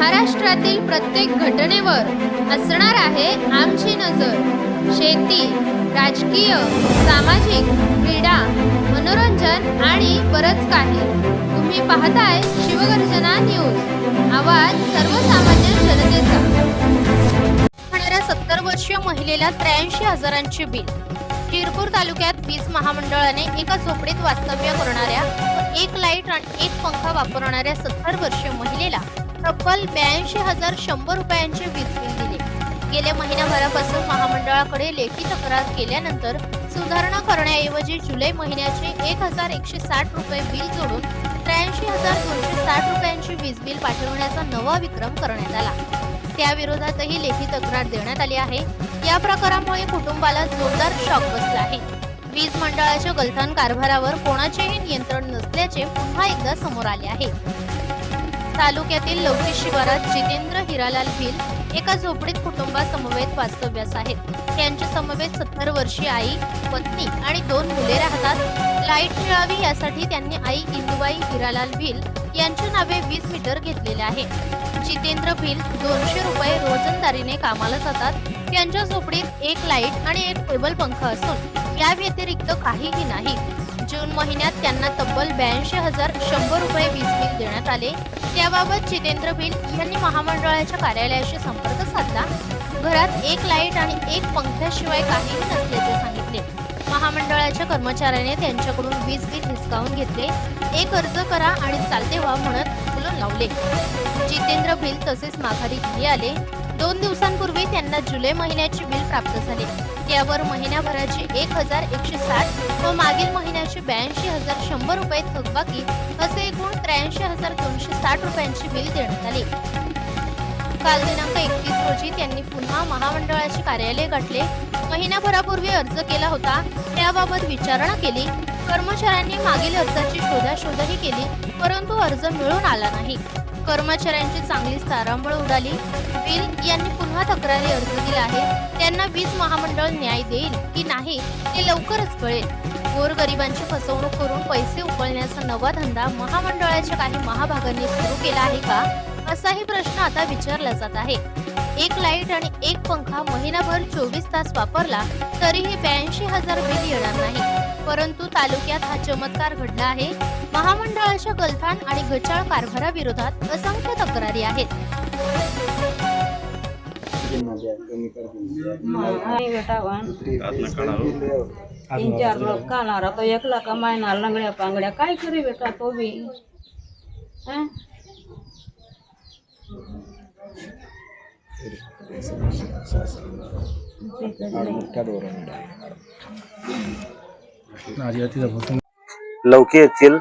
महाराष्ट्रातील प्रत्येक घटनेवर असणार आहे आमची नजर। शेती, राजकीय, सामाजिक, क्रीडा, मनोरंजन आणि बरंच काही। तुम्ही पाहताय शिवगर्जना न्यूज, आवाज सर्वसामान्य जनतेचा। 70 वर्षीय महिलेला 83,000चे बिल। शिरपूर तालुक्यात वीज महामंडळाने एका झोपडीत वास्तव्य करणाऱ्या व एक लाईट आणि एक पंखा वापरणाऱ्या 70 वर्षीय महिलेला तब्बल 82,100 रुपयांचे वीज बिल दिले। गेल्या महिनाभरापासून महामंडळाकडे लेखी तक्रार केल्यानंतर सुधारणा करण्याऐवजी जुलै महिन्याचे 1,160 रुपये बिल जोडून 83,260 रुपयांचे वीज बिल पाठवण्याचा नवा विक्रम करण्यात आला। त्याविरोधातही लेखी तक्रार देण्यात आली आहे। या प्रकारामुळे कुटुंबाला जोरदार शॉक बसला आहे। वीज मंडळाच्या गलथान कारभारावर कोणाचेही नियंत्रण नसल्याचे पुन्हा एकदा समोर आले आहे। तालुक्यातील लवकी शिवारात जितेंद्र हिरालाल भिल एका झोपडीत कुटुंबासमवेत वास्तव्यास आहेत। त्यांच्या समवेत 70 वर्षीय आई, पत्नी आणि 2 मुले राहतात। लाईट मिळावी यासाठी त्यांनी आई इंदुबाई हिरालाल भिल यांच्या नावे 20 मीटर घेतलेले आहे। जितेंद्र भिल 200 रुपये रोजंदारीने कामाला जातात। त्यांच्या झोपडीत एक लाईट आणि एक टेबल पंखा असून या व्यतिरिक्त काहीही नाही। जून महिन्यात त्यांना तब्बल 82,100 रुपये वीज बिल देण्यात आले। त्याबाबत जितेंद्र भिल यांनी महामंडळाच्या कार्यालयाशी संपर्क साधला। घरात एक लाईट आणि एक पंख्याशिवाय काहीही नसल्याचे सांगितले। महामंडळाच्या कर्मचाऱ्याने त्यांच्याकडून वीज बिल हिसकावून घेतले। एक अर्ज करा आणि चालते व्हा म्हणत बोलून लावले। जितेंद्र भिल तसेच माघारी घरी आले। 2 दिवसांपूर्वी त्यांना जुलै महिन्याचे बिल प्राप्त झाले। त्यावर महिन्याभराचे 1,160 व मागील महिन्याचे 82,100 रुपये थकबाकी असे एकूण 83,260 रुपयांचे बिल देण्यात आले। काल दिनांक 31 रोजी त्यांनी पुन्हा महामंडळाचे कार्यालय गाठले। महिनाभरापूर्वी अर्ज केला होता, त्याबाबत विचारणा केली। कर्मचाऱ्यांनी मागील अर्जाची शोधाशोधही केली, परंतु अर्ज मिळून आला नाही। कर्मचाऱ्यांची चांगलीच तारांबळ उडाली। बिल यांनी पुन्हा तक्रारी अर्ज दिला आहे। त्यांना वीज महामंडळ न्याय देईल की नाही ते लवकरच कळेल। गोरगरिबांची फसवणूक करून पैसे उकळण्याचा नवा धंदा महामंडळाच्या काही महाभागांनी सुरू केला आहे का, असाही प्रश्न आता विचारला जात आहे। एक लाईट आणि एक पंखा महिनाभर 24 तास वापरला तरीही 82,000 बिल येणार नाही। परंतु तालुक्यात हा चमत्कार घडला आहे। महामंडळाच्या गलथान आणि गचाळ कारभाराविरोधात असंख्य तक्रारी आहेत। तीन चार लोग खाणार तो एकला कमायणार लंगड्या पांगड्या काय करी बेटा तो भी लौकी येथील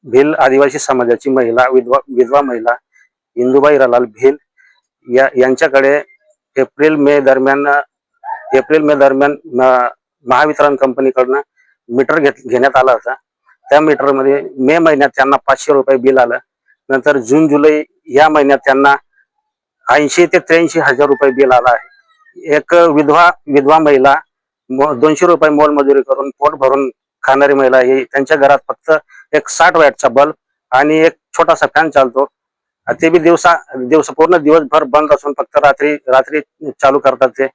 भिल आदिवासी समाजाची महिला विधवा महिला इंदुबाई हिरालाल भिल यांच्याकडे एप्रिल मे दरम्यान महावितरण कंपनीकडून मीटर घेण्यात आला होता। त्या मीटरमध्ये मे महिन्यात त्यांना 500 रुपये बिल आलं। नंतर जून जुलै या महिन्यात त्यांना 80 ते 83,000 रुपये बिल आला आहे। एक विधवा महिला 200 रुपये मोलमजुरी करून पोट भरून खाणारी महिला ही त्यांच्या घरात फक्त एक 60 वॅटचा बल्ब आणि एक छोटासा फॅन चालतो। ते बी पूर्ण दिवसभर बंद असून फक्त रात्री चालू करतात। ते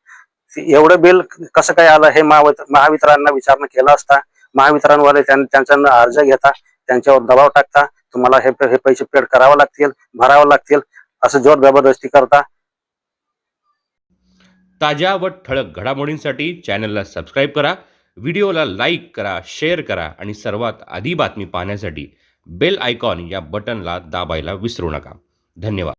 एवढं बिल कसं काय आलं हे महावितरणांना विचारणा केला असता महावितरणवाले त्यांचा अर्ज घेता, त्यांच्यावर दबाव टाकता, तुम्हाला हे पैसे पेड करावे लागतील, भरावे लागतील असं जोर जबरदस्ती करता। ताज्या व ठळक घडामोडींसाठी चॅनलला सबस्क्राईब करा, व्हिडिओला लाईक करा, शेअर करा आणि सर्वात आधी बातमी पाहण्यासाठी बेल आयकॉन या बटनला दाबायला विसरू नका। धन्यवाद।